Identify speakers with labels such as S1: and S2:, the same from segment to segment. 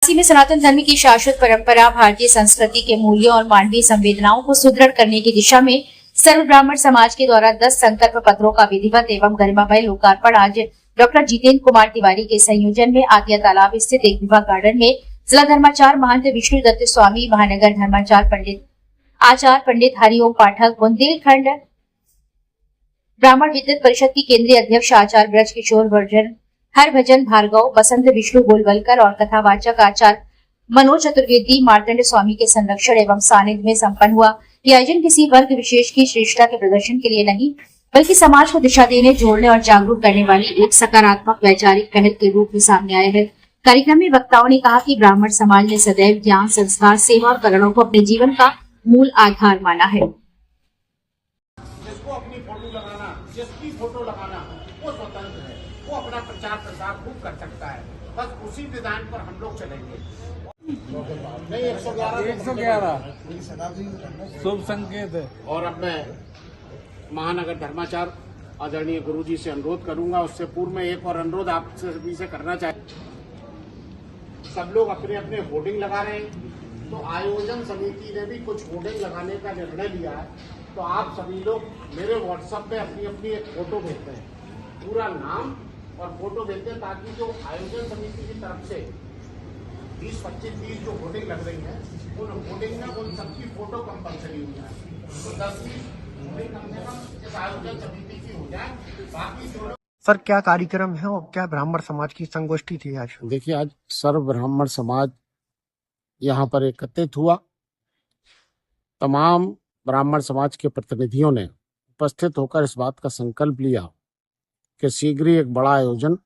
S1: झांसी में सनातन धर्म की शाश्वत परंपरा, भारतीय संस्कृति के मूल्यों और मानवीय संवेदनाओं को सुदृढ़ करने की दिशा में सर्व ब्राह्मण समाज के द्वारा 10 संकल्प पत्रों का विधिवत एवं गरिमामय लोकार्पण आज डॉक्टर जितेंद्र कुमार तिवारी के संयोजन में आदिया तालाब स्थित एक विवाह गार्डन में जिला धर्माचार्य महंत विष्णु दत्त स्वामी, महानगर धर्माचार्य आचार्य पंडित हरिओम पाठक, बुंदेलखंड ब्राह्मण विद्युत परिषद की केंद्रीय अध्यक्ष आचार्य ब्रज किशोर वर्जन, हरभजन भार्गव, बसंत विष्णु गोलवलकर और कथावाचक आचार्य मनोज चतुर्वेदी मार्तंड स्वामी के संरक्षण एवं सानिध्य में संपन्न हुआ। यह आयोजन किसी वर्ग विशेष की श्रेष्ठता के प्रदर्शन के लिए नहीं, बल्कि समाज को दिशा देने, जोड़ने और जागरूक करने वाली एक सकारात्मक वैचारिक पहल के रूप में सामने आया है। कार्यक्रम में वक्ताओं ने कहा कि ब्राह्मण समाज ने सदैव ज्ञान, संस्कार, सेवा और करुणा को अपने जीवन का मूल आधार माना है।
S2: जिसको अपनी फोटो लगाना, जिसकी फोटो लगाना वो स्वतंत्र है, वो अपना प्रचार प्रसार खूब कर सकता है। बस उसी विधान पर हम लोग चलेंगे। नहीं 111
S3: शुभ संकेत है।
S2: और अब मैं महानगर धर्माचार्य आदरणीय गुरुजी से अनुरोध करूंगा। उससे पूर्व में एक और अनुरोध आप सभी से करना चाहिए। सब लोग अपने अपने होर्डिंग लगा रहे हैं, तो आयोजन समिति ने भी कुछ होर्डिंग लगाने का निर्णय लिया है। तो आप सभी लोग मेरे व्हाट्सएप पे अपनी अपनी एक फोटो भेजते हैं, पूरा नाम और फोटो भेजते हैं, ताकि जो आयोजन समिति की तरफ से 20, 25, 30 जो होर्डिंग लग रही है, उन होर्डिंग में उन सबकी फोटो कंपल्सरी हो जाए। तो 10-20 होर्डिंग कम से कम इस आयोजन समिति की हो जाए। बाकी जो
S4: सर क्या कार्यक्रम है और क्या ब्राह्मण समाज की संगोष्ठी थी आज?
S2: देखिए, आज सर्व ब्राह्मण समाज यहाँ पर एकत्रित हुआ। तमाम ब्राह्मण समाज के प्रतिनिधियों ने उपस्थित होकर इस बात का संकल्प लिया कि शीघ्र ही एक बड़ा आयोजन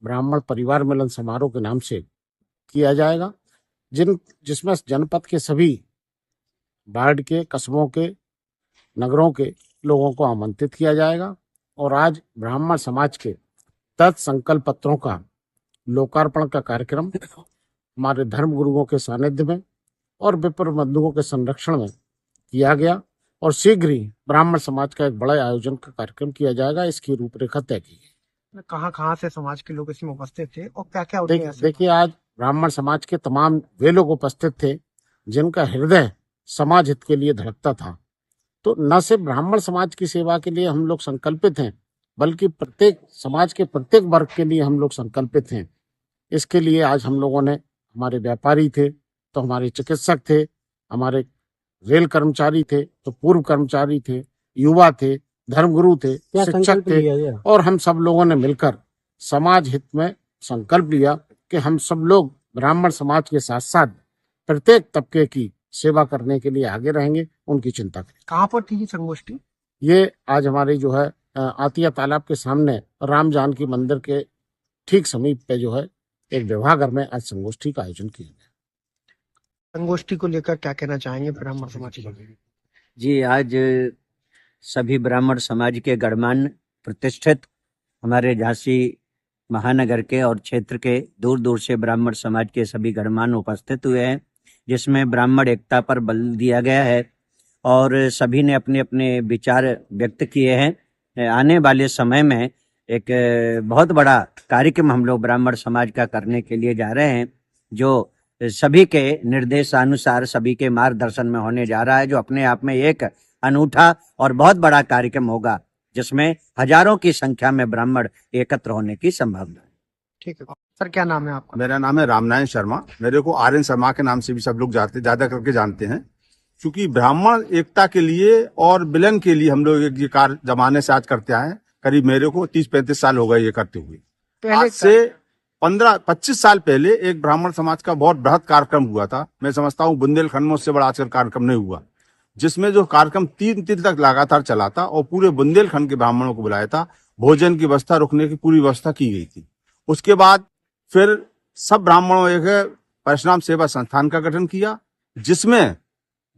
S2: ब्राह्मण परिवार मिलन समारोह के नाम से किया जाएगा, जिसमें जनपद के सभी वार्ड के, कस्बों के, नगरों के लोगों को आमंत्रित किया जाएगा। और आज ब्राह्मण समाज के 10 संकल्प पत्रों का लोकार्पण का कार्यक्रम हमारे धर्म गुरुओं के सानिध्य में और विप्र बंधुओं के संरक्षण में किया गया। और शीघ्र ही ब्राह्मण समाज का एक बड़ा आयोजन का कार्यक्रम किया जाएगा। इसकी रूपरेखा तय की गई।
S4: कहाँ से समाज के लोग इसमें उपस्थित थे और क्या क्या?
S2: देखिए, आज ब्राह्मण समाज के तमाम वे लोग उपस्थित थे जिनका हृदय समाज हित के लिए धड़कता था। तो न सिर्फ ब्राह्मण समाज की सेवा के लिए हम लोग संकल्पित हैं, बल्कि प्रत्येक समाज के प्रत्येक वर्ग के लिए हम लोग संकल्पित हैं। इसके लिए आज हम लोगों ने, हमारे व्यापारी थे तो हमारे चिकित्सक थे, हमारे रेल कर्मचारी थे तो पूर्व कर्मचारी थे, युवा थे, धर्मगुरु थे, शिक्षक थे, और हम सब लोगों ने मिलकर समाज हित में संकल्प लिया कि हम सब लोग ब्राह्मण समाज के साथ साथ प्रत्येक तबके की सेवा करने के लिए आगे रहेंगे, उनकी चिंता करें।
S4: कहाँ पर थी ये संगोष्ठी?
S2: ये आज हमारी जो है आतिया तालाब के सामने राम जानकी मंदिर के ठीक समीप पे जो है एक विवाह घर में आज संगोष्ठी का आयोजन किया गया।
S4: संगोष्ठी को लेकर क्या कहना चाहेंगे ब्राह्मण समाज के?
S5: जी, आज सभी ब्राह्मण समाज के गणमान्य प्रतिष्ठित हमारे झांसी महानगर के और क्षेत्र के दूर दूर से ब्राह्मण समाज के सभी गणमान्य उपस्थित हुए हैं, जिसमें ब्राह्मण एकता पर बल दिया गया है और सभी ने अपने अपने विचार व्यक्त किए हैं। आने वाले समय में एक बहुत बड़ा कार्यक्रम हम लोग ब्राह्मण समाज का करने के लिए जा रहे हैं, जो सभी के निर्देशानुसार, सभी के मार्गदर्शन में होने जा रहा है, जो अपने आप में एक अनूठा और बहुत बड़ा कार्यक्रम होगा, जिसमें हजारों की संख्या में ब्राह्मण एकत्र होने की संभावना है।
S4: ठीक है सर, क्या नाम है आपका?
S6: मेरा नाम है रामनारायण शर्मा। मेरे को आर्यन शर्मा के नाम से भी सब लोग ज्यादा करके जानते हैं, क्योंकि ब्राह्मण एकता के लिए और मिलन के लिए हम लोग ये कार्य जमाने से आज करते आए हैं। करीब मेरे को 30-35 साल हो गए ये करते हुए। आज से 15-25 साल पहले एक ब्राह्मण समाज का बहुत बृहद कार्यक्रम हुआ था। मैं समझता हूँ बुंदेलखंड में उससे बड़ा आजकल कार्यक्रम नहीं हुआ, जिसमें जो कार्यक्रम 3 दिन तक लगातार चला था और पूरे बुंदेलखंड के ब्राह्मणों को बुलाया था। भोजन की व्यवस्था, रुकने की पूरी व्यवस्था की गई थी। उसके बाद फिर सब ब्राह्मणों एक परशुराम सेवा संस्थान का गठन किया, जिसमें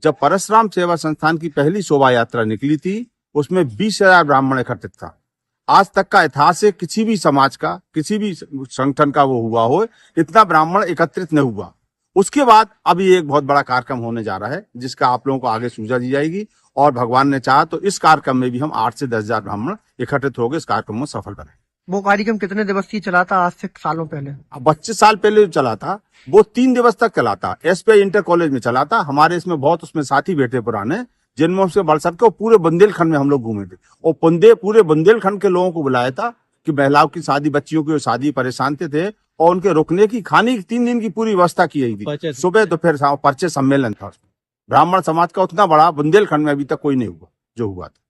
S6: जब परशुराम सेवा संस्थान की पहली शोभा यात्रा निकली थी, उसमें 20,000 ब्राह्मण एकत्रित था। आज तक का इतिहास से किसी भी समाज का, किसी भी संगठन का वो हुआ हो, इतना ब्राह्मण एकत्रित नहीं हुआ। उसके बाद अभी एक बहुत बड़ा कार्यक्रम होने जा रहा है, जिसका आप लोगों को आगे सूचना दी जाएगी, और भगवान ने चाहा तो इस कार्यक्रम में भी हम 8 से 10,000 ब्राह्मण इकट्ठित होकर इस कार्यक्रम में सफल बने।
S4: वो कार्यक्रम कितने दिवसीय चला था आज से सालों पहले?
S6: अब 25 साल पहले जो चला था वो 3 दिवस तक चला था। एसपीआई इंटर कॉलेज में चला था। हमारे इसमें बहुत उसमें साथी बैठे पुराने, जिनमें से बढ़ सकते पूरे बुंदेलखंड में हम लोग घूमे थे और पूरे बुंदेलखंड के लोगों को बुलाया था कि महिलाओं की शादी, बच्चियों की शादी, परेशान थे और उनके रुकने की, खाने की 3 दिन की पूरी व्यवस्था की गई थी। सुबह दोपहर शाम परिचय सम्मेलन था। ब्राह्मण समाज का उतना बड़ा बुंदेलखंड में अभी तक कोई नहीं हुआ जो हुआ था।